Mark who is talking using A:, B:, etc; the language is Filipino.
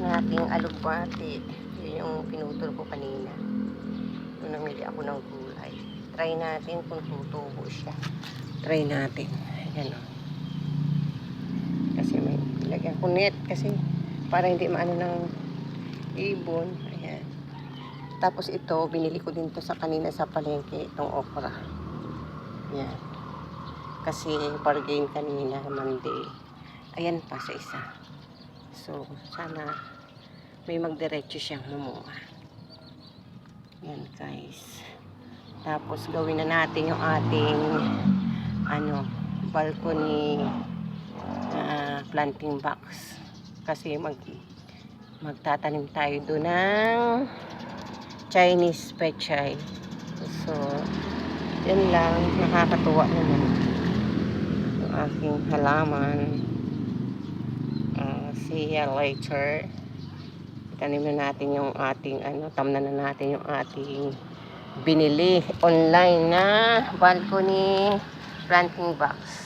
A: aking alugbati. Yun yung pinutol ko kanina. Doon namili ako ng gulay. Try natin kung tutubo siya. Try natin. Ayan o. Kasi may lagyan ko net kasi para hindi maano ng ibon. Ayan. Tapos ito, binili ko din to sa kanina sa palengke, itong okra. Ayan. Kasi bargain kanina, Monday. Ayan pa sa isa. So, sana may magdiretso siyang mamunga. Ayan guys. Tapos gawin na natin yung ating balcony planting box. Kasi magtatanim tayo doon ng Chinese pechay. So, yan lang. Nakakatuwa naman yung aking halaman. See you later. Tanim na natin yung ating tamnan na natin yung ating binili online na balcony planting box.